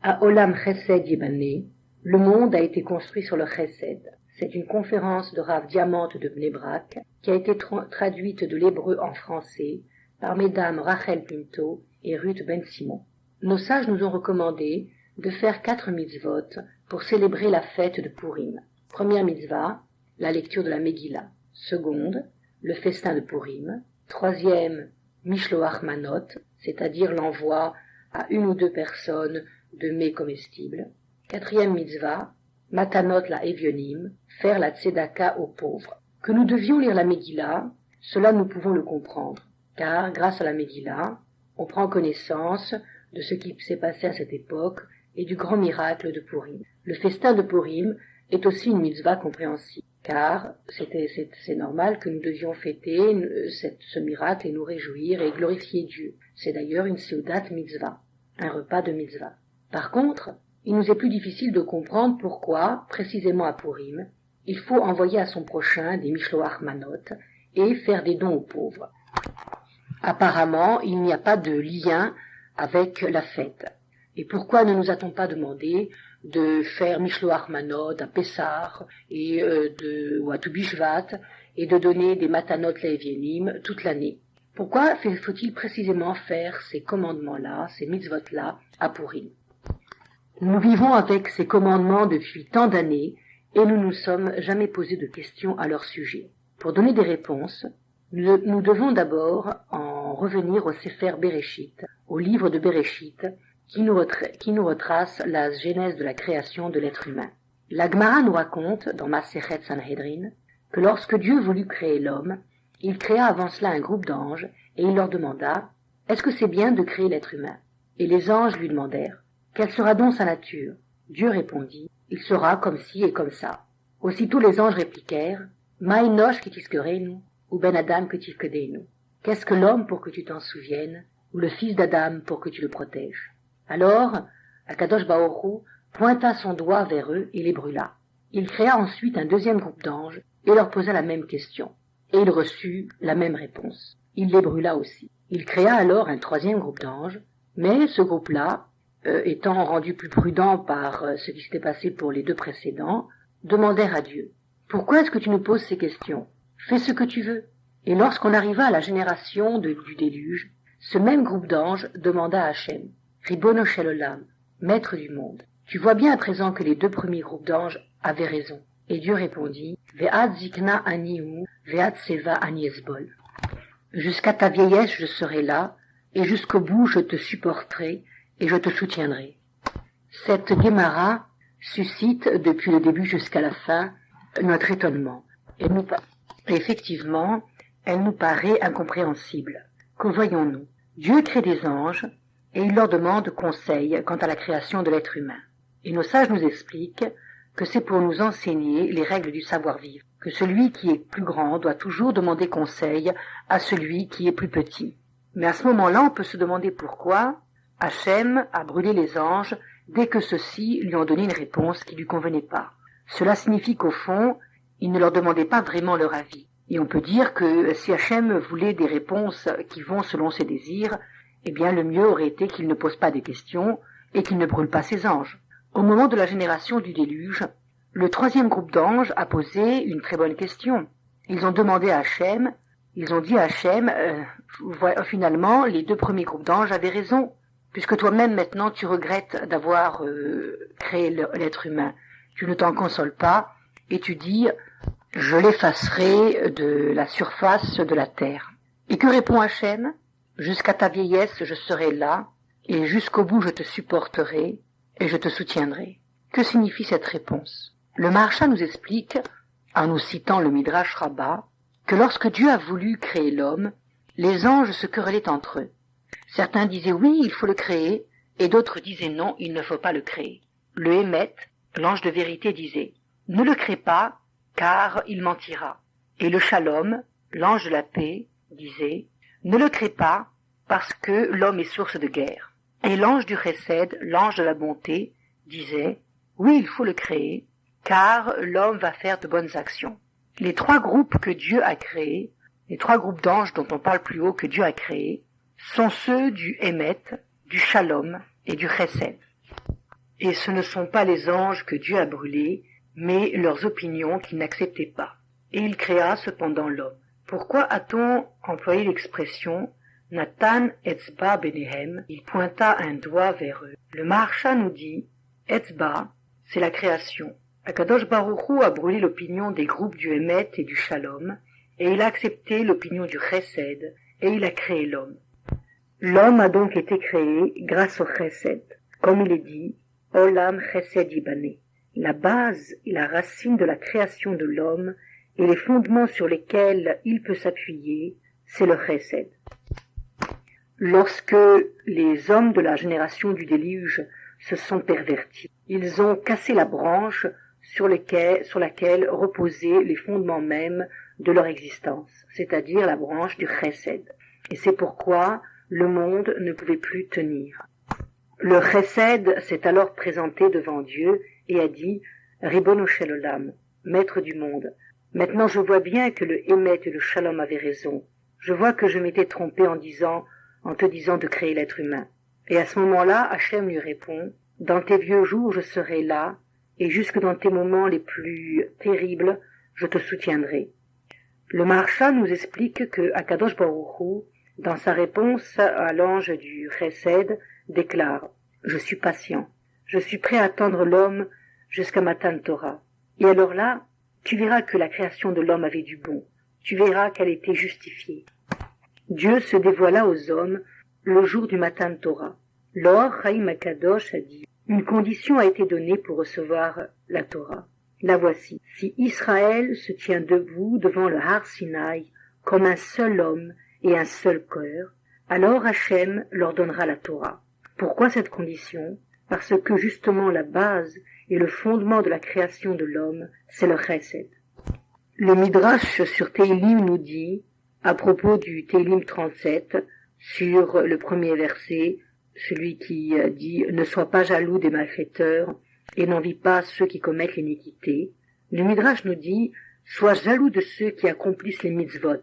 À Olam Chesed Yibane, le monde a été construit sur le Chesed. C'est une conférence de Rav Diamante de Bnei Brak qui a été traduite de l'hébreu en français par mesdames Rachel Pinto et Ruth Ben Simon. Nos sages nous ont recommandé de faire 4 mitzvot pour célébrer la fête de Purim. Première mitzvah, la lecture de la Megillah. Seconde, le festin de Purim. Troisième, Mishloach Manot, c'est-à-dire l'envoi à 1 ou 2 personnes de mets comestibles. Quatrième mitzvah, Matanot la Evionim, faire la tzedaka aux pauvres. Que nous devions lire la Megillah, cela nous pouvons le comprendre, car grâce à la Megillah, on prend connaissance de ce qui s'est passé à cette époque et du grand miracle de Purim. Le festin de Purim est aussi une mitzvah compréhensible, car c'est normal que nous devions fêter ce miracle et nous réjouir et glorifier Dieu. C'est d'ailleurs une seudat mitzvah, un repas de mitzvah. Par contre, il nous est plus difficile de comprendre pourquoi, précisément à Purim, il faut envoyer à son prochain des Mishloach Manot et faire des dons aux pauvres. Apparemment, il n'y a pas de lien avec la fête. Et pourquoi ne nous a-t-on pas demandé de faire Mishloach Manot à Pessah ou à Tu Bishvat et de donner des Matanot Le'Evienim toute l'année? Pourquoi faut-il précisément faire ces commandements-là, ces mitzvot-là à Purim? Nous vivons avec ces commandements depuis tant d'années et nous nous sommes jamais posé de questions à leur sujet. Pour donner des réponses, nous devons d'abord en revenir au Sefer Bereshit, au livre de Bereshit, qui nous retrace la genèse de la création de l'être humain. La Gemara nous raconte, dans Masechet Sanhedrin, que lorsque Dieu voulut créer l'homme, il créa avant cela un groupe d'anges et il leur demanda « Est-ce que c'est bien de créer l'être humain ?» Et les anges lui demandèrent « Quelle sera donc sa nature ?» Dieu répondit « Il sera comme ci et comme ça. » Aussitôt les anges répliquèrent « Maïnosh kitiskereinu ou ben Adam kitiskedeinu. » Qu'est-ce que l'homme pour que tu t'en souviennes, ou le fils d'Adam pour que tu le protèges? Alors, Akadosh Baruch Hu pointa son doigt vers eux et les brûla. Il créa ensuite un deuxième groupe d'anges et leur posa la même question. Et il reçut la même réponse. Il les brûla aussi. Il créa alors un troisième groupe d'anges, mais ce groupe-là, étant rendu plus prudent par ce qui s'était passé pour les 2 précédents, demandèrent à Dieu « Pourquoi est-ce que tu nous poses ces questions? Fais ce que tu veux. » Et lorsqu'on arriva à la génération du déluge, ce même groupe d'anges demanda à Hachem « Ribono shel olam, maître du monde, tu vois bien à présent que les 2 premiers groupes d'anges avaient raison. » Et Dieu répondit « Ve'at zikna anihu, ve'at seva ani esbol. » Jusqu'à ta vieillesse je serai là, et jusqu'au bout je te supporterai, et je te soutiendrai. Cette Gemara suscite, depuis le début jusqu'à la fin, notre étonnement. Effectivement, elle nous paraît incompréhensible. Que voyons-nous? Dieu crée des anges, et il leur demande conseil quant à la création de l'être humain. Et nos sages nous expliquent que c'est pour nous enseigner les règles du savoir-vivre, que celui qui est plus grand doit toujours demander conseil à celui qui est plus petit. Mais à ce moment-là, on peut se demander pourquoi Hachem a brûlé les anges dès que ceux-ci lui ont donné une réponse qui ne lui convenait pas. Cela signifie qu'au fond, il ne leur demandait pas vraiment leur avis. Et on peut dire que si Hachem voulait des réponses qui vont selon ses désirs, eh bien le mieux aurait été qu'il ne pose pas des questions et qu'il ne brûle pas ses anges. Au moment de la génération du déluge, le troisième groupe d'anges a posé une très bonne question. Ils ont demandé à Hachem, ils ont dit à Hachem, finalement, les 2 premiers groupes d'anges avaient raison, puisque toi-même maintenant tu regrettes d'avoir créé l'être humain. Tu ne t'en consoles pas et tu dis, je l'effacerai de la surface de la terre. Et que répond Hachem? Jusqu'à ta vieillesse je serai là, et jusqu'au bout je te supporterai, et je te soutiendrai. Que signifie cette réponse? Le Maharsha nous explique, en nous citant le Midrash Rabbah, que lorsque Dieu a voulu créer l'homme, les anges se querellaient entre eux. Certains disaient oui, il faut le créer, et d'autres disaient non, il ne faut pas le créer. Le Hémet, l'ange de vérité, disait ne le crée pas, car il mentira. Et le Shalom, l'ange de la paix, disait ne le crée pas, parce que l'homme est source de guerre. Et l'ange du Chesed, l'ange de la bonté, disait « Oui, il faut le créer, car l'homme va faire de bonnes actions. » Les 3 groupes que Dieu a créés, les 3 groupes d'anges dont on parle plus haut que Dieu a créés, sont ceux du Hémet, du Shalom et du Chesed. Et ce ne sont pas les anges que Dieu a brûlés, mais leurs opinions qu'il n'acceptait pas. Et il créa cependant l'homme. Pourquoi a-t-on employé l'expression « Natan etzba benehem » il pointa un doigt vers eux. Le Maharsha nous dit « Etzba » c'est la création. Akadosh Baruch Hu a brûlé l'opinion des groupes du Hémet et du Shalom, et il a accepté l'opinion du Chesed, et il a créé l'homme. L'homme a donc été créé grâce au Chesed. Comme il est dit, Olam Chesed Yibane. La base et la racine de la création de l'homme et les fondements sur lesquels il peut s'appuyer, c'est le Chesed. Lorsque les hommes de la génération du déluge se sont pervertis, ils ont cassé la branche sur laquelle reposaient les fondements mêmes de leur existence, c'est-à-dire la branche du Chesed. Et c'est pourquoi le monde ne pouvait plus tenir. Le Chesed s'est alors présenté devant Dieu et a dit « Ribono shel olam, maître du monde, maintenant je vois bien que le Hémet et le Shalom avaient raison. Je vois que je m'étais trompé en te disant de créer l'être humain. » Et à ce moment-là, Hachem lui répond « Dans tes vieux jours, je serai là, et jusque dans tes moments les plus terribles, je te soutiendrai. » Le Maharsha nous explique que Akadosh Baruch Hu, dans sa réponse à l'ange du Chesed, déclare « Je suis patient, je suis prêt à attendre l'homme jusqu'à Matan Torah. » Et alors là, tu verras que la création de l'homme avait du bon, tu verras qu'elle était justifiée. Dieu se dévoila aux hommes le jour du Matan Torah. L'Or Chaim Akadosh a dit « Une condition a été donnée pour recevoir la Torah. La voici. Si Israël se tient debout devant le Har Sinaï comme un seul homme et un seul cœur, alors Hachem leur donnera la Torah. » Pourquoi cette condition? Parce que justement la base et le fondement de la création de l'homme, c'est le Chesed. Le Midrash sur Teilim nous dit, à propos du Teilim 37, sur le premier verset, celui qui dit « Ne sois pas jaloux des malfaiteurs et n'envie pas ceux qui commettent l'iniquité », le Midrash nous dit « Sois jaloux de ceux qui accomplissent les mitzvot ».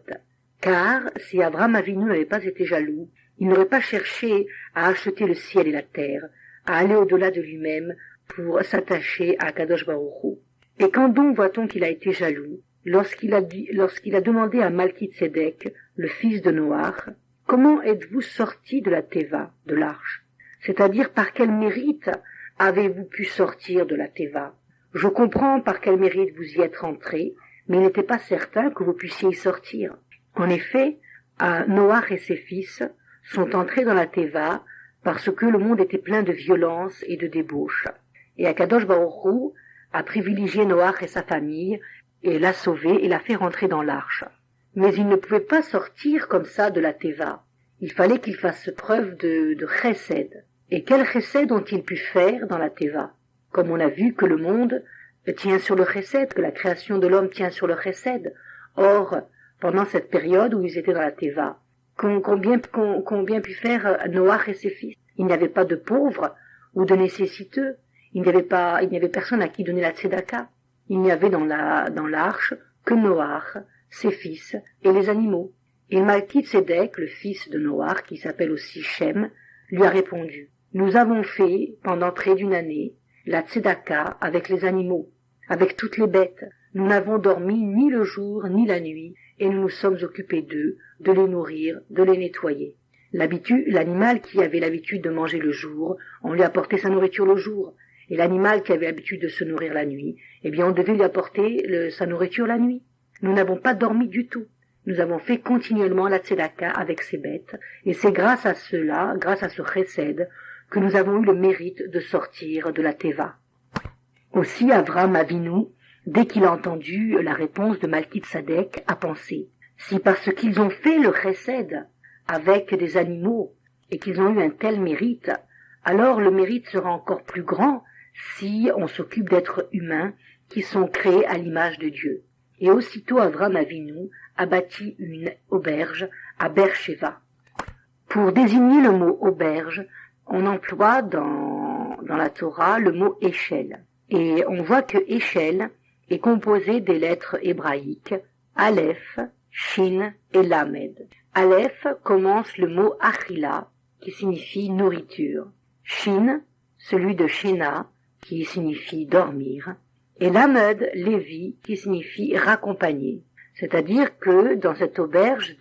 Car si Abraham Avinu n'avait pas été jaloux, il n'aurait pas cherché à acheter le ciel et la terre, à aller au-delà de lui-même pour s'attacher à Kadosh Baruch Hu. Et quand donc voit-on qu'il a été jaloux? Lorsqu'il a demandé à Malkit Tzedek, le fils de Noach, « Comment êtes-vous sorti de la Teva, de l'arche? C'est-à-dire par quel mérite avez-vous pu sortir de la Teva? Je comprends par quel mérite vous y êtes rentré, mais il n'était pas certain que vous puissiez y sortir. » En effet, Noach et ses fils sont entrés dans la Teva parce que le monde était plein de violence et de débauche. Et Akadosh Baruch Hu a privilégié Noach et sa famille et l'a sauvé et l'a fait rentrer dans l'arche. Mais il ne pouvait pas sortir comme ça de la Teva. Il fallait qu'il fasse preuve de chesed. Et quel chesed ont-ils pu faire dans la Teva? Comme on a vu que le monde tient sur le chesed, que la création de l'homme tient sur le chesed. Or, pendant cette période où ils étaient dans la Teva, combien pu faire Noach et ses fils? Il n'y avait pas de pauvres ou de nécessiteux. Il n'y avait personne à qui donner la tzedaka. Il n'y avait dans l'arche que Noach, ses fils et les animaux. Et Malkit Tzedek, le fils de Noach, qui s'appelle aussi Shem, lui a répondu « Nous avons fait, pendant près d'une année, la tzedaka avec les animaux, avec toutes les bêtes. Nous n'avons dormi ni le jour ni la nuit, et nous nous sommes occupés d'eux, de les nourrir, de les nettoyer. L'animal qui avait l'habitude de manger le jour, on lui apportait sa nourriture le jour. Et l'animal qui avait l'habitude de se nourrir la nuit, eh bien on devait lui apporter sa nourriture la nuit. Nous n'avons pas dormi du tout. Nous avons fait continuellement la tzedaka avec ces bêtes, et c'est grâce à cela, grâce à ce chesed, que nous avons eu le mérite de sortir de la Teva. Aussi Avraham Avinu, dès qu'il a entendu la réponse de Malkit Tzedek, a pensé, si parce qu'ils ont fait le chesed avec des animaux, et qu'ils ont eu un tel mérite, alors le mérite sera encore plus grand si on s'occupe d'êtres humains qui sont créés à l'image de Dieu. Et aussitôt Avraham Avinu a bâti une auberge à Beersheva. Pour désigner le mot auberge, on emploie dans la Torah le mot échelle. Et on voit que échelle est composé des lettres hébraïques Aleph, Shin et Lamed. Aleph commence le mot achila, qui signifie nourriture. Shin celui de Shena, qui signifie dormir, et Lamed, Lévi, qui signifie raccompagner. C'est-à-dire que dans cette auberge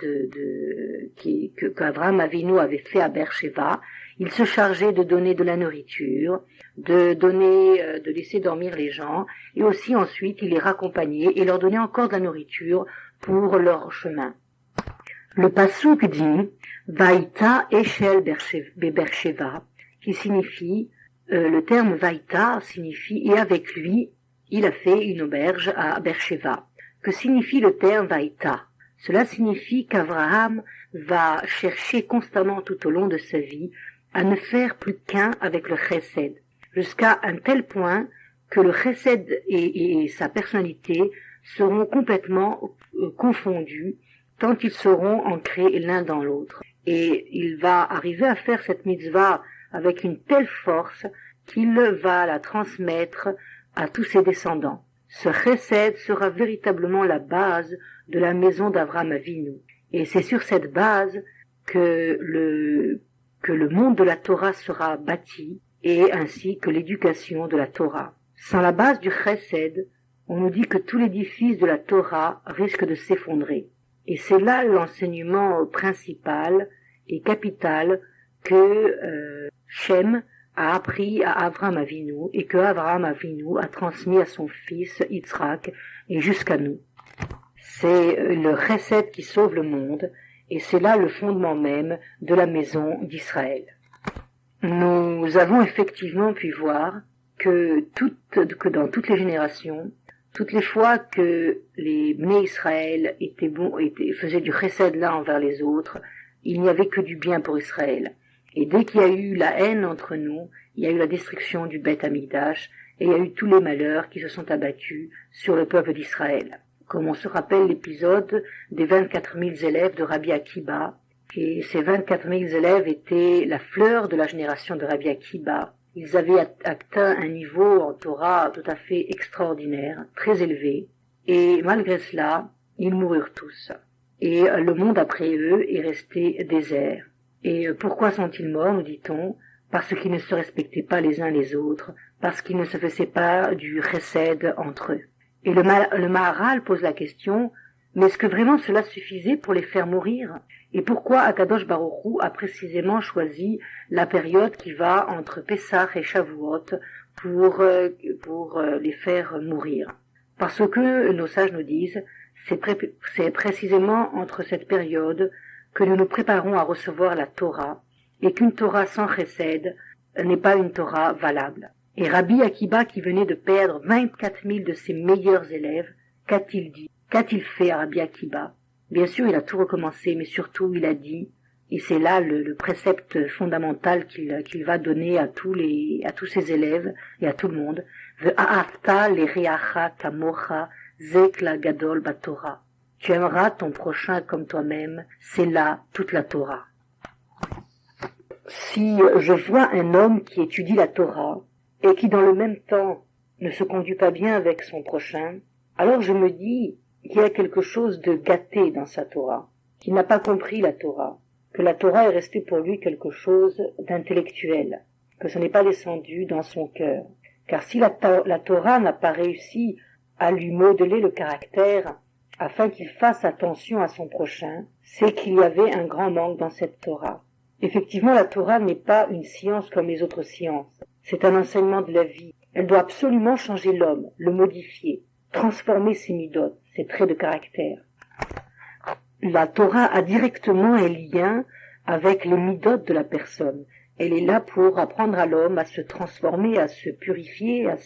qu'Abraham Avinu avait fait à Beersheba, il se chargeait de donner de la nourriture, de laisser dormir les gens, et aussi ensuite il les raccompagnait et leur donnait encore de la nourriture pour leur chemin. Le pasuk dit Vaïta Eshel Beersheba, qui signifie, le terme Vaïta signifie et avec lui, il a fait une auberge à Beersheba. Que signifie le terme Vaïta? Cela signifie qu'Abraham va chercher constamment tout au long de sa vie à ne faire plus qu'un avec le chesed, jusqu'à un tel point que le chesed et sa personnalité seront complètement confondus, tant ils seront ancrés l'un dans l'autre. Et il va arriver à faire cette mitzvah avec une telle force qu'il va la transmettre à tous ses descendants. Ce chesed sera véritablement la base de la maison d'Abraham Avinu. Et c'est sur cette base que le monde de la Torah sera bâti, et ainsi que l'éducation de la Torah. Sans la base du chesed, on nous dit que tout l'édifice de la Torah risque de s'effondrer. Et c'est là l'enseignement principal et capital que Shem a appris à Abraham Avinu et que Abraham Avinu a transmis à son fils Yitzhak et jusqu'à nous. C'est le chesed qui sauve le monde et c'est là le fondement même de la maison d'Israël. Nous avons effectivement pu voir que dans toutes les générations, toutes les fois que les Bnei Israël faisaient du chesed l'un envers les autres, il n'y avait que du bien pour Israël. Et dès qu'il y a eu la haine entre nous, il y a eu la destruction du Beth Amikdash, et il y a eu tous les malheurs qui se sont abattus sur le peuple d'Israël. Comme on se rappelle l'épisode des 24 000 élèves de Rabbi Akiba, et ces 24 000 élèves étaient la fleur de la génération de Rabbi Akiba. Ils avaient atteint un niveau en Torah tout à fait extraordinaire, très élevé, et malgré cela, ils moururent tous. Et le monde après eux est resté désert. Et pourquoi sont-ils morts, nous dit-on? Parce qu'ils ne se respectaient pas les uns les autres, parce qu'ils ne se faisaient pas du chesed entre eux. Et le Maharal pose la question, mais est-ce que vraiment cela suffisait pour les faire mourir? Et pourquoi Akadosh Baruch Hu a précisément choisi la période qui va entre Pessah et Shavuot pour les faire mourir? Parce que nos sages nous disent, c'est précisément entre cette période que nous nous préparons à recevoir la Torah, et qu'une Torah sans chesed n'est pas une Torah valable. Et Rabbi Akiba, qui venait de perdre 24 000 de ses meilleurs élèves, qu'a-t-il dit? Qu'a-t-il fait à Rabbi Akiba? Bien sûr, il a tout recommencé, mais surtout il a dit, et c'est là le précepte fondamental qu'il va donner à tous ses élèves et à tout le monde, Ve'ahavta l'ereacha kamocha zekla gadol batorah. Tu aimeras ton prochain comme toi-même, c'est là toute la Torah. Si je vois un homme qui étudie la Torah et qui dans le même temps ne se conduit pas bien avec son prochain, alors je me dis qu'il y a quelque chose de gâté dans sa Torah, qu'il n'a pas compris la Torah, que la Torah est restée pour lui quelque chose d'intellectuel, que ce n'est pas descendu dans son cœur. Car si la Torah n'a pas réussi à lui modeler le caractère afin qu'il fasse attention à son prochain, c'est qu'il y avait un grand manque dans cette Torah. Effectivement, la Torah n'est pas une science comme les autres sciences. C'est un enseignement de la vie. Elle doit absolument changer l'homme, le modifier, transformer ses midot, ses traits de caractère. La Torah a directement un lien avec les midot de la personne. Elle est là pour apprendre à l'homme à se transformer, à se purifier, à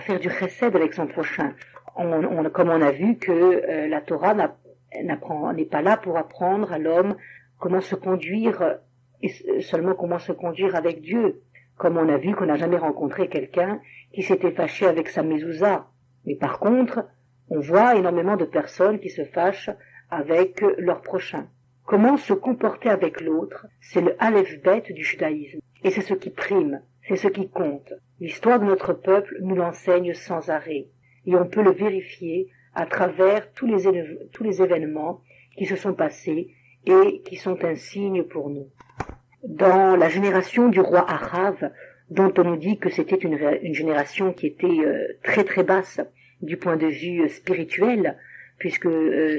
faire du chesed avec son prochain. Comme on a vu que la Torah n'est pas là pour apprendre à l'homme comment se conduire, et seulement comment se conduire avec Dieu. Comme on a vu qu'on n'a jamais rencontré quelqu'un qui s'était fâché avec sa mezouza. Mais par contre, on voit énormément de personnes qui se fâchent avec leur prochain. Comment se comporter avec l'autre, c'est le aleph-bet du judaïsme. Et c'est ce qui prime, c'est ce qui compte. L'histoire de notre peuple nous l'enseigne sans arrêt. Et on peut le vérifier à travers tous les événements qui se sont passés et qui sont un signe pour nous. Dans la génération du roi Achav, dont on nous dit que c'était une génération qui était très très basse du point de vue spirituel, puisque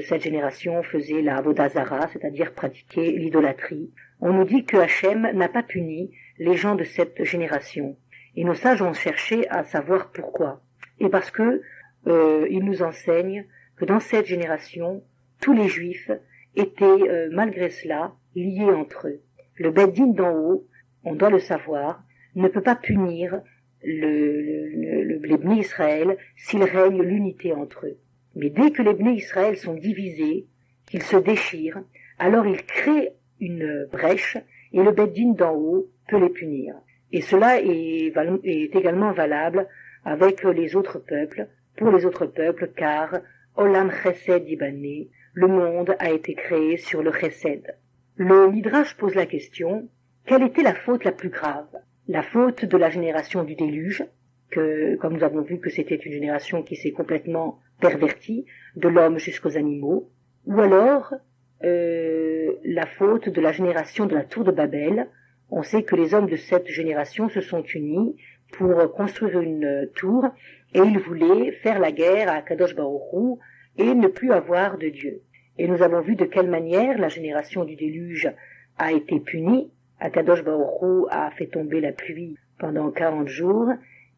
cette génération faisait la Avodah Zara, c'est-à-dire pratiquer l'idolâtrie. On nous dit que Hachem n'a pas puni les gens de cette génération. Et nos sages ont cherché à savoir pourquoi. Et parce que ils nous enseignent que dans cette génération, tous les Juifs étaient malgré cela liés entre eux. Le Beth Din d'en haut, on doit le savoir, ne peut pas punir les Bnei Israël s'il règne l'unité entre eux. Mais dès que les Bnei Israël sont divisés, qu'ils se déchirent, alors ils créent une brèche et le Beth Din d'en haut peut les punir. Et cela est également valable avec les autres peuples, pour les autres peuples, car Olam Chesed Ibané, le monde a été créé sur le Chesed. Le Midrash pose la question, quelle était la faute la plus grave? La faute de la génération du déluge, que, comme nous avons vu que c'était une génération qui s'est complètement pervertie, de l'homme jusqu'aux animaux, ou alors la faute de la génération de la tour de Babel. On sait que les hommes de cette génération se sont unis pour construire une tour, et ils voulaient faire la guerre à Kadosh Baruch Hu et ne plus avoir de Dieu. Et nous avons vu de quelle manière la génération du déluge a été punie. Akadosh Baruch Hu a fait tomber la pluie pendant 40 jours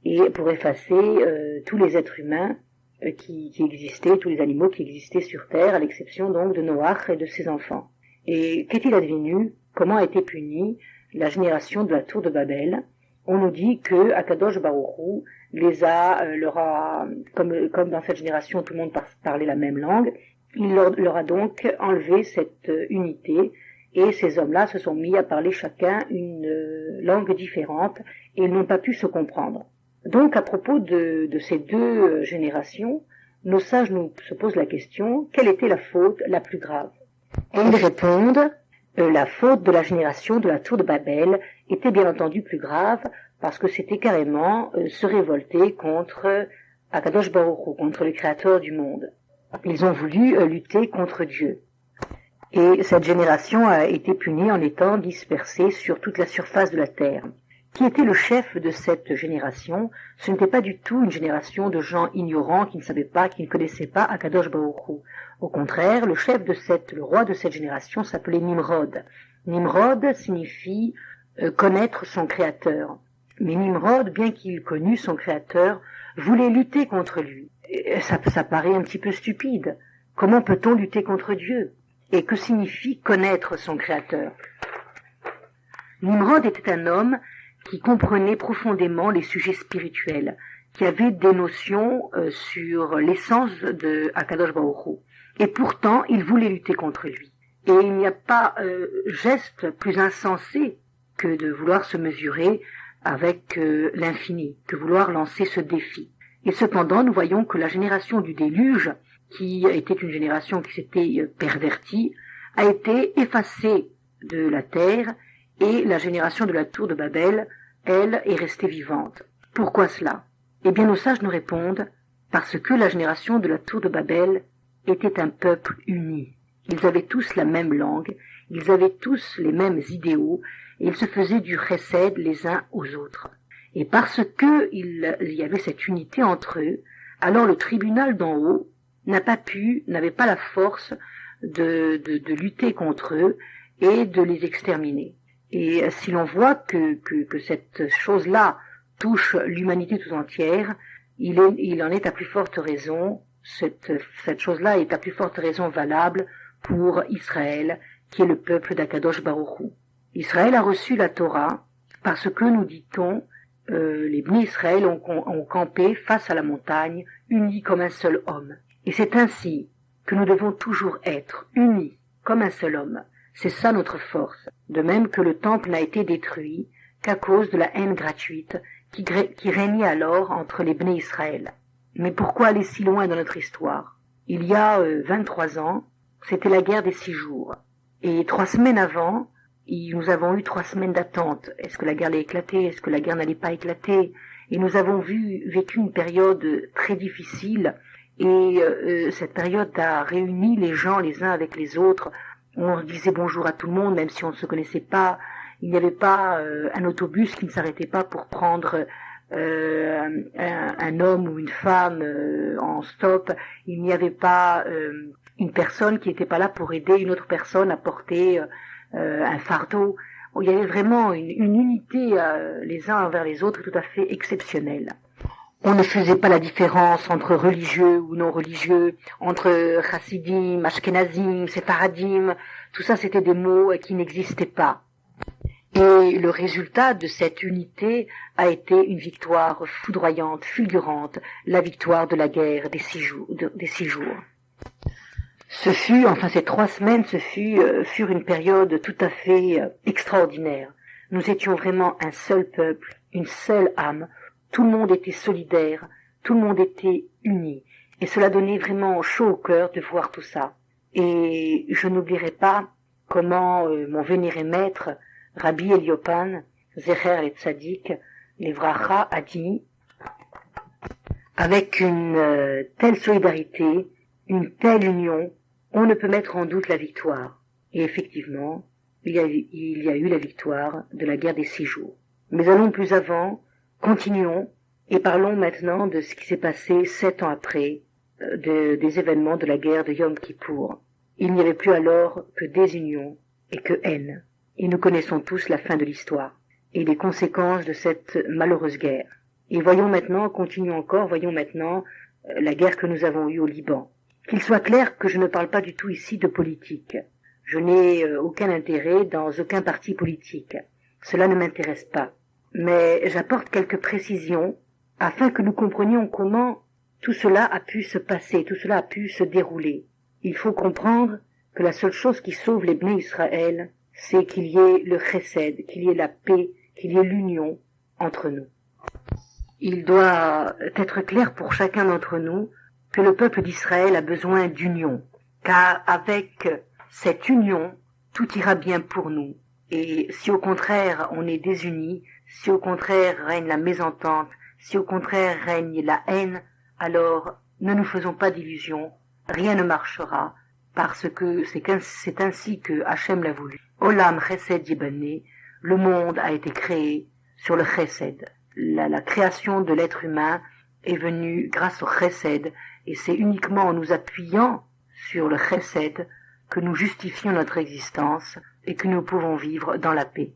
et pour effacer tous les êtres humains qui existaient, tous les animaux qui existaient sur terre, à l'exception donc de Noach et de ses enfants. Et qu'est-il advenu? Comment a été punie la génération de la tour de Babel? On nous dit que Akadosh Baruch Hu comme dans cette génération tout le monde parlait la même langue, il leur a donc enlevé cette unité, et ces hommes-là se sont mis à parler chacun une langue différente, et ils n'ont pas pu se comprendre. Donc à propos de ces deux générations, nos sages se posent la question, quelle était la faute la plus grave? Et ils répondent, la faute de la génération de la tour de Babel était bien entendu plus grave, parce que c'était carrément se révolter contre Akadosh Baruch Hu, contre le créateur du monde. Ils ont voulu lutter contre Dieu. Et cette génération a été punie en étant dispersée sur toute la surface de la terre. Qui était le chef de cette génération? Ce n'était pas du tout une génération de gens ignorants qui ne savaient pas, qui ne connaissaient pas Akadosh Baruch Hu. Au contraire, le roi de cette génération s'appelait Nimrod. Nimrod signifie connaître son créateur. Mais Nimrod, bien qu'il connût son créateur, voulait lutter contre lui. Ça paraît un petit peu stupide. Comment peut-on lutter contre Dieu? Et que signifie connaître son créateur? Nimrod était un homme qui comprenait profondément les sujets spirituels, qui avait des notions sur l'essence de Akadosh Baruch Hu. Et pourtant, il voulait lutter contre lui. Et il n'y a pas geste plus insensé que de vouloir se mesurer avec l'infini, que vouloir lancer ce défi. Et cependant, nous voyons que la génération du déluge, qui était une génération qui s'était pervertie, a été effacée de la terre, et la génération de la tour de Babel, elle, est restée vivante. Pourquoi cela? Eh bien, nos sages nous répondent, parce que la génération de la tour de Babel était un peuple uni. Ils avaient tous la même langue, ils avaient tous les mêmes idéaux, et ils se faisaient du chesed les uns aux autres. Et parce que il y avait cette unité entre eux, alors le tribunal d'en haut n'avait pas la force de lutter contre eux et de les exterminer. Et si l'on voit que cette chose-là touche l'humanité tout entière, il en est à plus forte raison, cette chose-là est à plus forte raison valable pour Israël, qui est le peuple d'Akadosh Baruch Hu. Israël a reçu la Torah parce que, nous dit-on, les Bnei Israël ont campé face à la montagne, unis comme un seul homme. Et c'est ainsi que nous devons toujours être unis comme un seul homme. C'est ça notre force. De même que le temple n'a été détruit qu'à cause de la haine gratuite qui régnait alors entre les Bnei Israël. Mais pourquoi aller si loin dans notre histoire? Il y a 23 ans, c'était la guerre des 6 jours. Et 3 semaines avant, nous avons eu 3 semaines d'attente. Est-ce que la guerre allait éclater? Est-ce que la guerre n'allait pas éclater? Et nous avons vécu une période très difficile. Et cette période a réuni les gens les uns avec les autres. On disait bonjour à tout le monde, même si on ne se connaissait pas. Il n'y avait pas un autobus qui ne s'arrêtait pas pour prendre un homme ou une femme en stop. Il n'y avait pas une personne qui n'était pas là pour aider une autre personne à porter un fardeau. Il y avait vraiment une unité les uns envers les autres tout à fait exceptionnelle. On ne faisait pas la différence entre religieux ou non religieux, entre chassidim, ashkenazim, séparadim. Tout ça, c'était des mots qui n'existaient pas. Et le résultat de cette unité a été une victoire foudroyante, fulgurante, la victoire de la guerre des 6 jours. Ces 3 semaines, furent une période tout à fait extraordinaire. Nous étions vraiment un seul peuple, une seule âme. Tout le monde était solidaire, tout le monde était uni. Et cela donnait vraiment chaud au cœur de voir tout ça. Et je n'oublierai pas comment mon vénéré maître, Rabbi Eliopan, Zecher et Tzadik, Livracha, a dit, avec une telle solidarité, une telle union, on ne peut mettre en doute la victoire. Et effectivement, il y a eu la victoire de la guerre des 6 jours. Mais allons plus avant, continuons et parlons maintenant de ce qui s'est passé 7 ans après, des événements de la guerre de Yom Kippour. Il n'y avait plus alors que désunion et que haine. Et nous connaissons tous la fin de l'histoire et les conséquences de cette malheureuse guerre. Et voyons maintenant la guerre que nous avons eue au Liban. Qu'il soit clair que je ne parle pas du tout ici de politique. Je n'ai aucun intérêt dans aucun parti politique. Cela ne m'intéresse pas. Mais j'apporte quelques précisions afin que nous comprenions comment tout cela a pu se passer, tout cela a pu se dérouler. Il faut comprendre que la seule chose qui sauve les Bnei Israël, c'est qu'il y ait le chesed, qu'il y ait la paix, qu'il y ait l'union entre nous. Il doit être clair pour chacun d'entre nous que le peuple d'Israël a besoin d'union, car avec cette union, tout ira bien pour nous. Et si au contraire on est désunis, si au contraire règne la mésentente, si au contraire règne la haine, alors ne nous faisons pas d'illusions, rien ne marchera, parce que c'est ainsi que Hachem l'a voulu. Olam Chesed Yibané, le monde a été créé sur le Chesed. La création de l'être humain est venue grâce au Chesed, et c'est uniquement en nous appuyant sur le Chesed que nous justifions notre existence et que nous pouvons vivre dans la paix.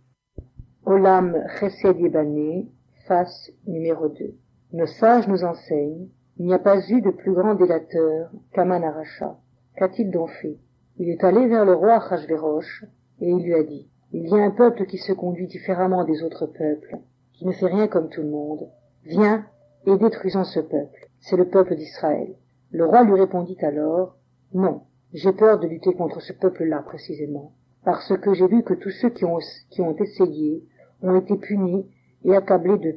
Olam Chesed Yibané, face numéro 2. Nos sages nous enseignent, il n'y a pas eu de plus grand délateur qu'Aman Aracha. Qu'a-t-il donc fait? Il est allé vers le roi Achashvérosh et il lui a dit, il y a un peuple qui se conduit différemment des autres peuples, qui ne fait rien comme tout le monde. Viens et détruisons ce peuple. C'est le peuple d'Israël. Le roi lui répondit alors, non, j'ai peur de lutter contre ce peuple-là précisément, parce que j'ai vu que tous ceux qui ont essayé ont été punis et accablés de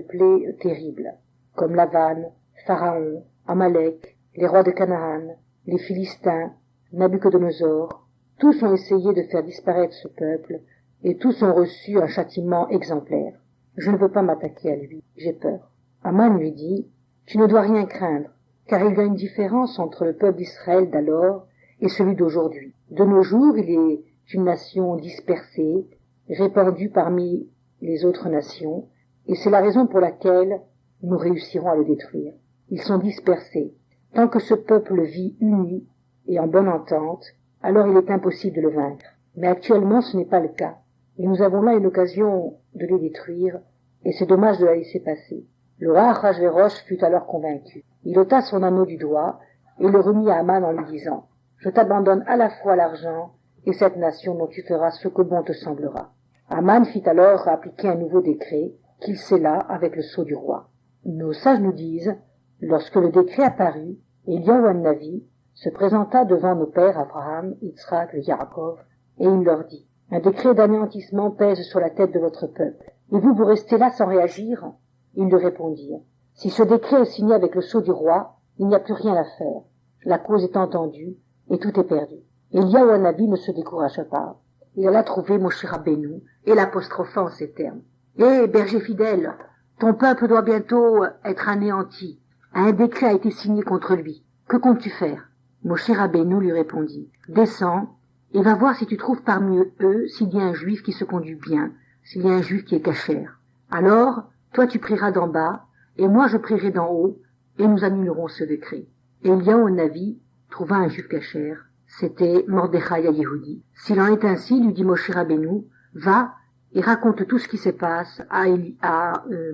plaies terribles, comme Lavan, Pharaon, Amalek, les rois de Canaan, les Philistins, Nabuchodonosor. Tous ont essayé de faire disparaître ce peuple, et tous ont reçu un châtiment exemplaire. Je ne veux pas m'attaquer à lui, j'ai peur. Aman lui dit, tu ne dois rien craindre, car il y a une différence entre le peuple d'Israël d'alors et celui d'aujourd'hui. De nos jours, il est une nation dispersée, répandue parmi les autres nations, et c'est la raison pour laquelle nous réussirons à le détruire. Ils sont dispersés. Tant que ce peuple vit uni et en bonne entente, alors il est impossible de le vaincre. Mais actuellement, ce n'est pas le cas. Et nous avons là une occasion de les détruire, et c'est dommage de la laisser passer. Le roi Achashvérosh fut alors convaincu. Il ôta son anneau du doigt et le remit à Aman en lui disant, « Je t'abandonne à la fois l'argent et cette nation dont tu feras ce que bon te semblera. » Aman fit alors appliquer un nouveau décret qu'il scella avec le sceau du roi. Nos sages nous disent, lorsque le décret apparut, Eliyahu Navi se présenta devant nos pères Abraham, Yitzhak et Yaakov, et il leur dit, « Un décret d'anéantissement pèse sur la tête de votre peuple, et vous restez là sans réagir ?» Ils lui répondirent, « Si ce décret est signé avec le sceau du roi, il n'y a plus rien à faire. La cause est entendue, et tout est perdu. » Eliyahu Navi ne se découragea pas. Il alla trouver Moshe Rabbeinu, et l'apostropha en ces termes. « Eh, berger fidèle, ton peuple doit bientôt être anéanti. Un décret a été signé contre lui. Que comptes-tu faire ?» Moshe Rabbeinu lui répondit, « Descends et va voir si tu trouves parmi eux s'il y a un juif qui se conduit bien, s'il y a un juif qui est cachère. Alors, toi tu prieras d'en bas, et moi je prierai d'en haut, et nous annulerons ce décret. Et Eliyahu Navi trouva un juif cachère, c'était Mordechai Yehudi. S'il en est ainsi, lui dit Moshe Rabbeinu, va et raconte tout ce qui se passe à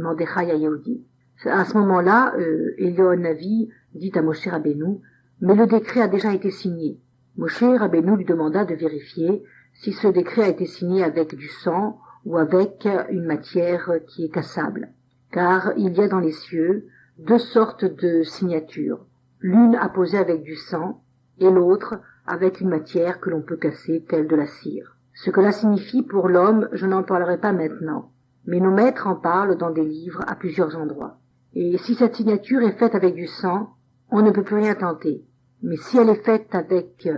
Mordechai Yehudi. À ce moment-là, Eliyahu Navi dit à Moshe Rabbeinu, mais le décret a déjà été signé. Moshe Rabbeinu lui demanda de vérifier si ce décret a été signé avec du sang ou avec une matière qui est cassable. Car il y a dans les cieux deux sortes de signatures, l'une apposée avec du sang et l'autre avec une matière que l'on peut casser telle de la cire. Ce que cela signifie pour l'homme, je n'en parlerai pas maintenant, mais nos maîtres en parlent dans des livres à plusieurs endroits. Et si cette signature est faite avec du sang, on ne peut plus rien tenter. Mais si elle est faite avec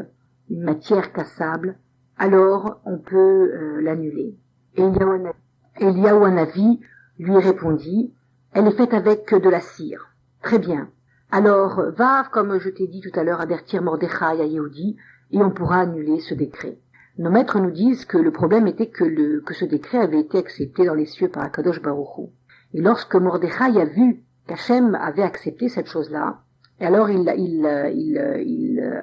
une matière cassable, alors on peut l'annuler. Et Eliyahu Hanavi lui répondit, elle est faite avec de la cire. Très bien. Alors va, comme je t'ai dit tout à l'heure, avertir Mordechai à Yehudi, et on pourra annuler ce décret. Nos maîtres nous disent que le problème était que ce décret avait été accepté dans les cieux par Akadosh Baruch Hu. Et lorsque Mordechai a vu qu'Hachem avait accepté cette chose-là, et alors il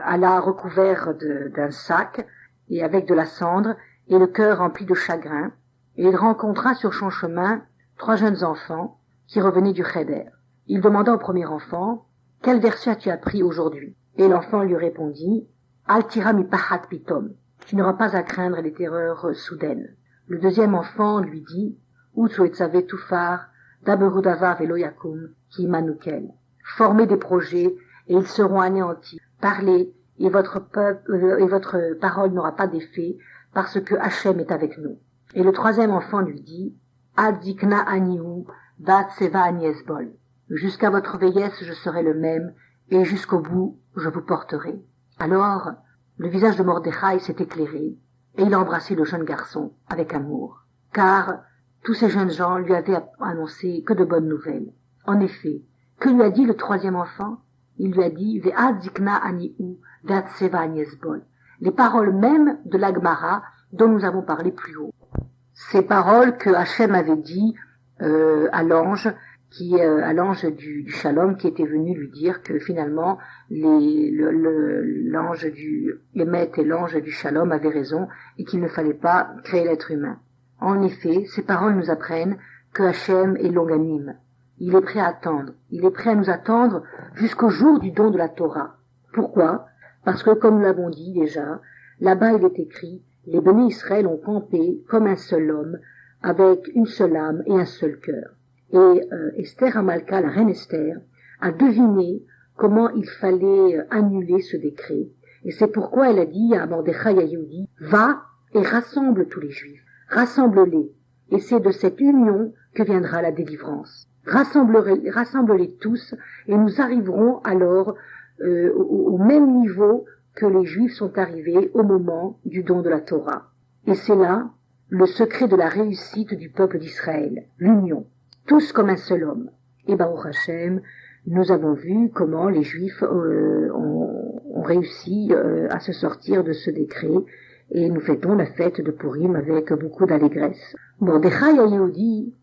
alla recouvert d'un sac, et avec de la cendre, et le cœur rempli de chagrin, et il rencontra sur son chemin 3 jeunes enfants qui revenaient du Cheder. Il demanda au premier enfant, « Quel verset as-tu appris aujourd'hui ?» Et l'enfant lui répondit, « Al tira mi pahat pitom » tu n'auras pas à craindre les terreurs soudaines. Le deuxième enfant lui dit, « Utsu etzave tufar, daberu davar velo yakum, ki manukel » Formez des projets et ils seront anéantis. Parlez et votre parole n'aura pas d'effet parce que Hachem est avec nous. Et le troisième enfant lui dit, Ad zikna anihu, bat seva aniesbol. Jusqu'à votre vieillesse, je serai le même, et jusqu'au bout, je vous porterai. Alors, le visage de Mordechai s'est éclairé, et il a embrassé le jeune garçon avec amour, car tous ces jeunes gens lui avaient annoncé que de bonnes nouvelles. En effet, que lui a dit le troisième enfant? Il lui a dit, Ve'ad zikna anihu, ve'ad seva aniesbol. Les paroles mêmes de l'Agmara dont nous avons parlé plus haut. Ces paroles que Hachem avait dit à l'ange du Shalom qui était venu lui dire que finalement l'ange du Emet et l'ange du Shalom avaient raison et qu'il ne fallait pas créer l'être humain. En effet, ces paroles nous apprennent que Hachem est longanime. Il est prêt à attendre. Il est prêt à nous attendre jusqu'au jour du don de la Torah. Pourquoi? Parce que, comme nous l'avons dit déjà, là-bas il est écrit, les bénis Israël ont campé comme un seul homme, avec une seule âme et un seul cœur. Et Esther Amalka, la reine Esther, a deviné comment il fallait annuler ce décret. Et c'est pourquoi elle a dit à Mordechai Yehudi, va et rassemble tous les Juifs, rassemble-les. Et c'est de cette union que viendra la délivrance. Rassemble-les tous et nous arriverons alors au même niveau que les Juifs sont arrivés au moment du don de la Torah. Et c'est là le secret de la réussite du peuple d'Israël, l'union, tous comme un seul homme. Et Baruch Hashem, nous avons vu comment les Juifs ont réussi à se sortir de ce décret, et nous fêtons la fête de Purim avec beaucoup d'allégresse. Mordechai Yehudi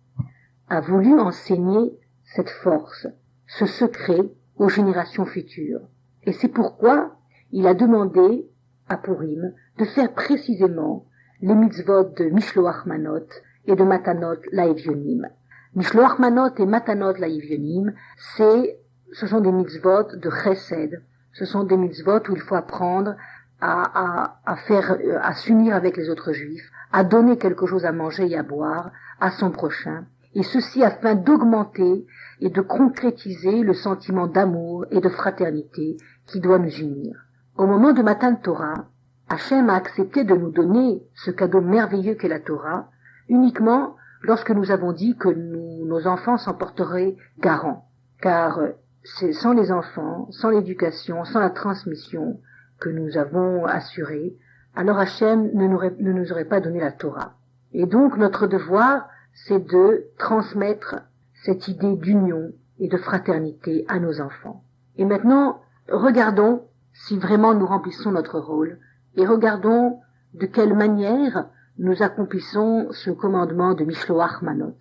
a voulu enseigner cette force, ce secret aux générations futures. Et c'est pourquoi il a demandé à Purim de faire précisément les mitzvot de Mishloach Manot et de Matanot Laevionim. Mishloach Manot et Matanot Laevionim, ce sont des mitzvot de chesed. Ce sont des mitzvot où il faut apprendre à s'unir avec les autres juifs, à donner quelque chose à manger et à boire à son prochain, et ceci afin d'augmenter et de concrétiser le sentiment d'amour et de fraternité qui doit nous unir. Au moment de Matan Torah, Hachem a accepté de nous donner ce cadeau merveilleux qu'est la Torah, uniquement lorsque nous avons dit que nos enfants s'en porteraient garants. Car c'est sans les enfants, sans l'éducation, sans la transmission que nous avons assurée, alors Hachem ne nous aurait pas donné la Torah. Et donc notre devoir, c'est de transmettre cette idée d'union et de fraternité à nos enfants. Et maintenant, regardons si vraiment nous remplissons notre rôle et regardons de quelle manière nous accomplissons ce commandement de Mishloach Manot.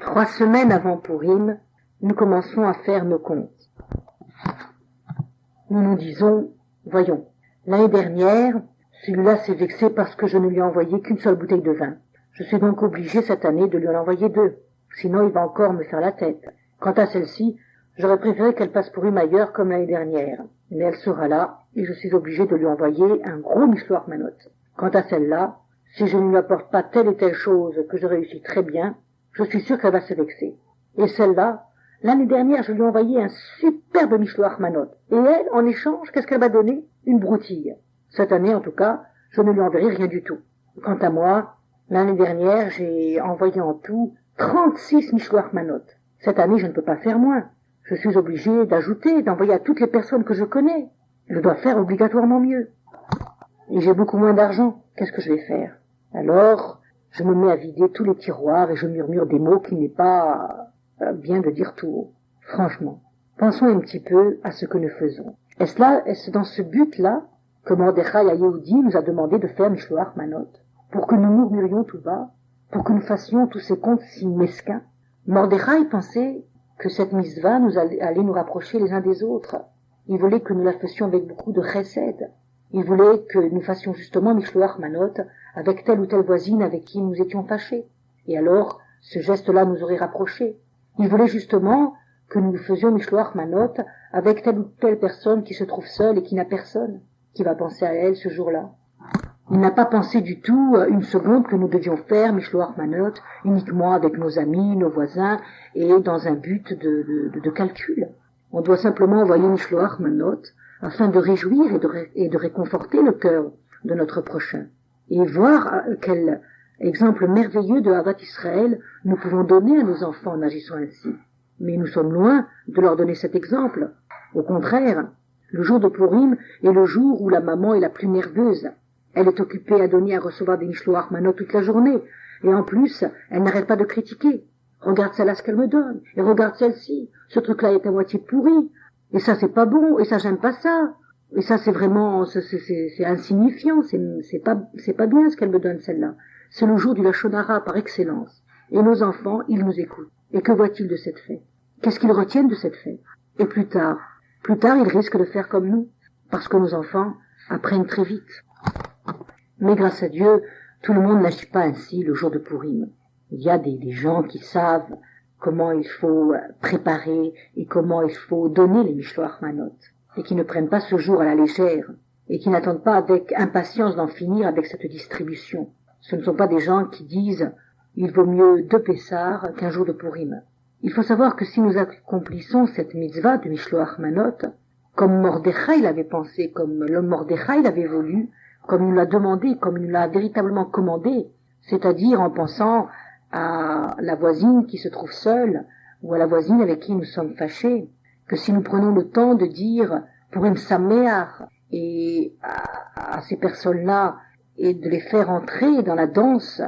3 semaines avant Purim, nous commençons à faire nos comptes. Nous nous disons, voyons, l'année dernière, celui-là s'est vexé parce que je ne lui ai envoyé qu'une seule bouteille de vin. Je suis donc obligé cette année de lui en envoyer 2, sinon il va encore me faire la tête. Quant à celle-ci, j'aurais préféré qu'elle passe Purim ailleurs comme l'année dernière, mais elle sera là et je suis obligé de lui envoyer un gros Mishloach Manot. Quant à celle-là, si je ne lui apporte pas telle et telle chose que je réussis très bien, je suis sûr qu'elle va se vexer. Et celle-là, l'année dernière, je lui ai envoyé un superbe Mishloach Manot. Et elle, en échange, qu'est-ce qu'elle m'a donné? Une broutille. Cette année, en tout cas, je ne lui enverrai rien du tout. Quant à moi, l'année dernière, j'ai envoyé en tout 36 Mishloach Manot. Cette année, je ne peux pas faire moins. Je suis obligé d'ajouter, d'envoyer à toutes les personnes que je connais. Je dois faire obligatoirement mieux. Et j'ai beaucoup moins d'argent. Qu'est-ce que je vais faire? Alors, je me mets à vider tous les tiroirs et je murmure des mots qu'il n'est pas bien de dire tout haut. Franchement, pensons un petit peu à ce que nous faisons. Est-ce dans ce but-là que Mordechai à Yehudi nous a demandé de faire Mishloach Manot? Pour que nous murmurions tout bas? Pour que nous fassions tous ces comptes si mesquins? Mordechai pensait que cette mitzvah allait nous rapprocher les uns des autres. Il voulait que nous la fassions avec beaucoup de chesed. Il voulait que nous fassions justement Mishloach Manot avec telle ou telle voisine avec qui nous étions fâchés. Et alors, ce geste-là nous aurait rapprochés. Il voulait justement que nous faisions Mishloach Manot avec telle ou telle personne qui se trouve seule et qui n'a personne qui va penser à elle ce jour-là. Il n'a pas pensé du tout une seconde que nous devions faire Mishloach Manot uniquement avec nos amis, nos voisins et dans un but de calcul. On doit simplement envoyer Mishloach Manot afin de réjouir et de réconforter le cœur de notre prochain. Et voir quel exemple merveilleux de Ahavat Israël nous pouvons donner à nos enfants en agissant ainsi. Mais nous sommes loin de leur donner cet exemple. Au contraire, le jour de Purim est le jour où la maman est la plus nerveuse. Elle est occupée à donner à recevoir des Mishloach Manot toute la journée. Et en plus, elle n'arrête pas de critiquer. Regarde celle-là ce qu'elle me donne. Et regarde celle-ci. Ce truc-là est à moitié pourri. Et ça, c'est pas bon. Et ça, j'aime pas ça. Et ça, c'est vraiment, c'est insignifiant. C'est pas bien ce qu'elle me donne, celle-là. C'est le jour du Lachon Hara par excellence. Et nos enfants, ils nous écoutent. Et que voient-ils de cette fête? Qu'est-ce qu'ils retiennent de cette fête? Et plus tard, ils risquent de faire comme nous. Parce que nos enfants apprennent très vite. Mais grâce à Dieu, tout le monde n'agit pas ainsi le jour de Purim. Il y a des gens qui savent comment il faut préparer et comment il faut donner les Mishloach Manot, et qui ne prennent pas ce jour à la légère, et qui n'attendent pas avec impatience d'en finir avec cette distribution. Ce ne sont pas des gens qui disent « il vaut mieux 2 Pessar qu'un jour de Purim ». Il faut savoir que si nous accomplissons cette mitzvah de Mishloach Manot, comme Mordechai l'avait pensé, comme le Mordechai l'avait voulu, comme il nous l'a demandé, comme il nous l'a véritablement commandé, c'est-à-dire en pensant à la voisine qui se trouve seule, ou à la voisine avec qui nous sommes fâchés, que si nous prenons le temps de dire Purim Sameach et à ces personnes-là, et de les faire entrer dans la danse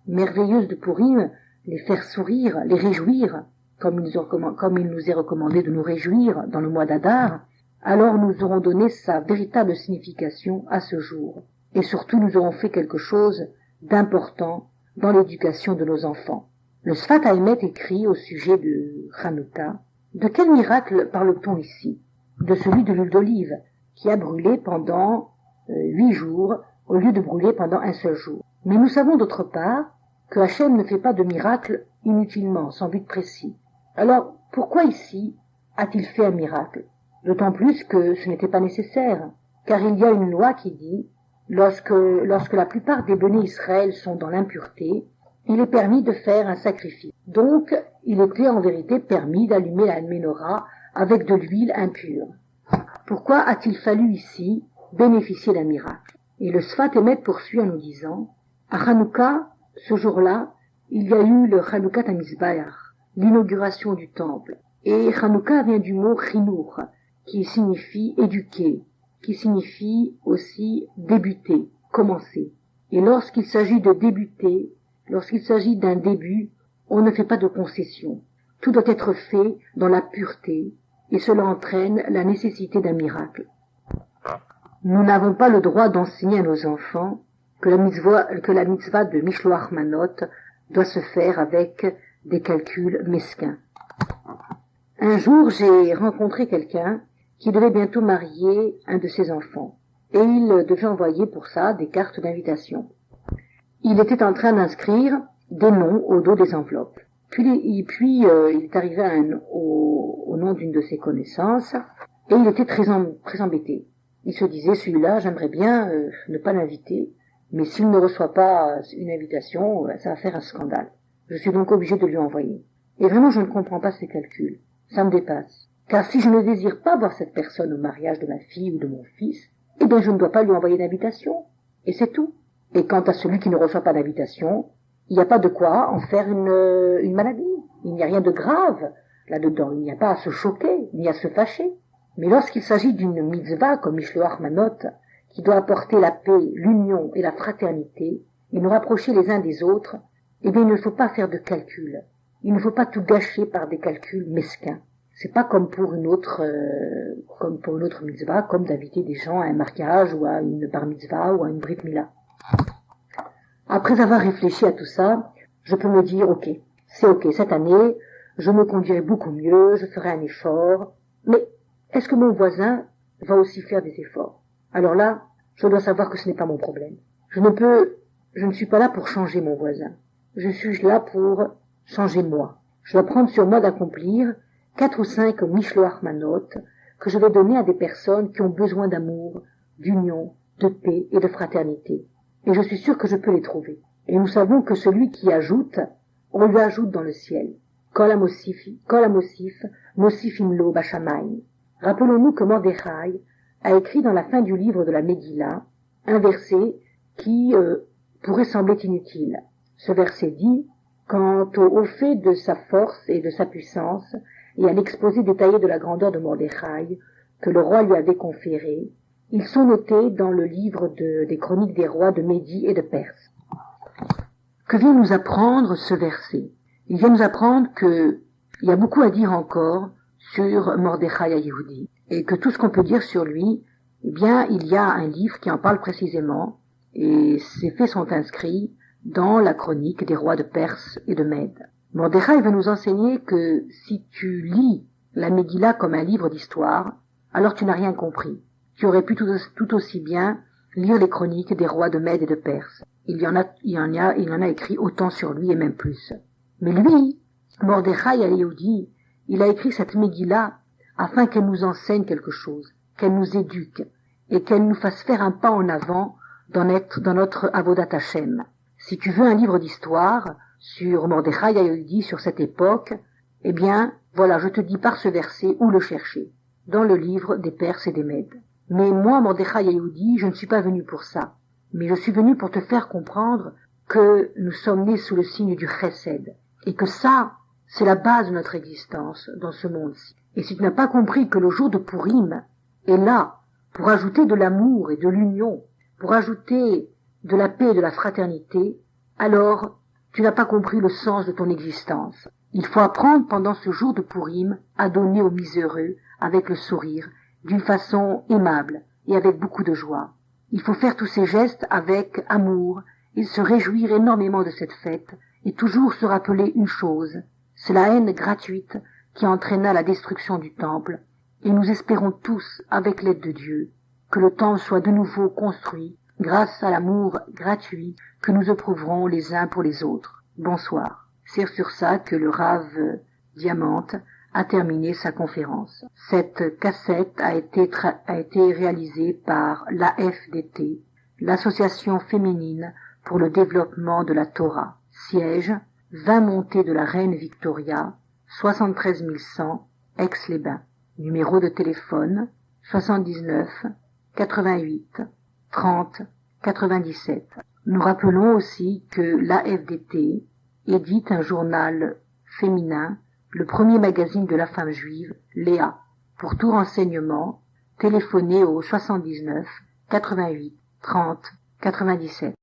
merveilleuse de Purim, les faire sourire, les réjouir, comme il nous est recommandé de nous réjouir dans le mois d'Adar, alors nous aurons donné sa véritable signification à ce jour. Et surtout, nous aurons fait quelque chose d'important dans l'éducation de nos enfants. Le Sfat Haemet écrit au sujet de Hanouka: de quel miracle parle-t-on ici? De celui de l'huile d'olive, qui a brûlé pendant 8 jours, au lieu de brûler pendant un seul jour. Mais nous savons d'autre part que Hachem ne fait pas de miracle inutilement, sans but précis. Alors, pourquoi ici a-t-il fait un miracle? D'autant plus que ce n'était pas nécessaire, car il y a une loi qui dit lorsque la plupart des béné Israël sont dans l'impureté, il est permis de faire un sacrifice. Donc, il était en vérité permis d'allumer la menorah avec de l'huile impure. Pourquoi a-t-il fallu ici bénéficier d'un miracle? Et le Sfat Emet poursuit en nous disant, à Hanouka, ce jour-là, il y a eu le Hanoukat HaMizbeach, l'inauguration du temple. Et Hanouka vient du mot Chinour, qui signifie éduquer, qui signifie aussi débuter, commencer. Et lorsqu'il s'agit de débuter, lorsqu'il s'agit d'un début, on ne fait pas de concession. Tout doit être fait dans la pureté, et cela entraîne la nécessité d'un miracle. Nous n'avons pas le droit d'enseigner à nos enfants que la mitzvah de Mishloach Manot doit se faire avec des calculs mesquins. Un jour, j'ai rencontré quelqu'un qui devait bientôt marier un de ses enfants, et il devait envoyer pour ça des cartes d'invitation. Il était en train d'inscrire des noms au dos des enveloppes. Puis il est arrivé au nom d'une de ses connaissances, et il était très embêté. Il se disait, celui-là, j'aimerais bien ne pas l'inviter, mais s'il ne reçoit pas une invitation, ça va faire un scandale. Je suis donc obligé de lui envoyer. Et vraiment, je ne comprends pas ces calculs. Ça me dépasse. Car si je ne désire pas voir cette personne au mariage de ma fille ou de mon fils, eh bien je ne dois pas lui envoyer d'invitation. Et c'est tout. Et quant à celui qui ne reçoit pas d'invitation, il n'y a pas de quoi en faire une maladie. Il n'y a rien de grave là-dedans. Il n'y a pas à se choquer, ni à se fâcher. Mais lorsqu'il s'agit d'une mitzvah comme Mishloach Manot, qui doit apporter la paix, l'union et la fraternité, et nous rapprocher les uns des autres, eh bien il ne faut pas faire de calculs. Il ne faut pas tout gâcher par des calculs mesquins. C'est pas comme pour une autre mitzvah, comme d'inviter des gens à un mariage ou à une bar mitzvah ou à une brit mila. Après avoir réfléchi à tout ça, je peux me dire, c'est ok, cette année, je me conduirai beaucoup mieux, je ferai un effort, mais est-ce que mon voisin va aussi faire des efforts? Alors là, je dois savoir que ce n'est pas mon problème. Je ne suis pas là pour changer mon voisin. Je suis là pour changer moi. Je dois prendre sur moi d'accomplir 4 ou 5 Mishloach Manot que je vais donner à des personnes qui ont besoin d'amour, d'union, de paix et de fraternité. Et je suis sûr que je peux les trouver. Et nous savons que celui qui ajoute, on lui ajoute dans le ciel. Kol hamosif, mosifim lo bashamayim. Rappelons-nous que Mordechai a écrit dans la fin du livre de la Megillah un verset qui pourrait sembler inutile. Ce verset dit, quant au fait de sa force et de sa puissance, et à l'exposé détaillé de la grandeur de Mordechai que le roi lui avait conféré, ils sont notés dans le livre des chroniques des rois de Médie et de Perse. Que vient nous apprendre ce verset? Il vient nous apprendre qu'il y a beaucoup à dire encore sur Mordechai HaYehudi, et que tout ce qu'on peut dire sur lui, eh bien, il y a un livre qui en parle précisément, et ces faits sont inscrits dans la chronique des rois de Perse et de Mède. Mordechai va nous enseigner que si tu lis la Megillah comme un livre d'histoire, alors tu n'as rien compris. Tu aurais pu tout aussi bien lire les chroniques des rois de Mède et de Perse. Il en a écrit autant sur lui et même plus. Mais lui, Mordechai HaYehudi, il a écrit cette Megillah afin qu'elle nous enseigne quelque chose, qu'elle nous éduque et qu'elle nous fasse faire un pas en avant dans notre Avodat Hashem. Si tu veux un livre d'histoire sur Mordechai HaYehudi, sur cette époque, eh bien, voilà, je te dis par ce verset où le chercher, dans le livre des Perses et des Mèdes. Mais moi, Mordechai HaYehudi, je ne suis pas venu pour ça, mais je suis venu pour te faire comprendre que nous sommes nés sous le signe du Chesed, et que ça, c'est la base de notre existence dans ce monde-ci. Et si tu n'as pas compris que le jour de Purim est là pour ajouter de l'amour et de l'union, pour ajouter de la paix et de la fraternité, alors tu n'as pas compris le sens de ton existence. Il faut apprendre pendant ce jour de Purim à donner aux miséreux avec le sourire, d'une façon aimable et avec beaucoup de joie. Il faut faire tous ces gestes avec amour et se réjouir énormément de cette fête et toujours se rappeler une chose, c'est la haine gratuite qui entraîna la destruction du temple, et nous espérons tous, avec l'aide de Dieu, que le temple soit de nouveau construit grâce à l'amour gratuit que nous éprouverons les uns pour les autres. Bonsoir. C'est sur ça que le Rav Diamante a terminé sa conférence. Cette cassette a été réalisée par l'AFDT, l'Association féminine pour le développement de la Torah. Siège 20 montées de la Reine Victoria, 73 100, Aix-les-Bains. Numéro de téléphone 79 88 30 97. Nous rappelons aussi que l'AFDT édite un journal féminin, le premier magazine de la femme juive, Léa. Pour tout renseignement, téléphonez au 79 88 30 97.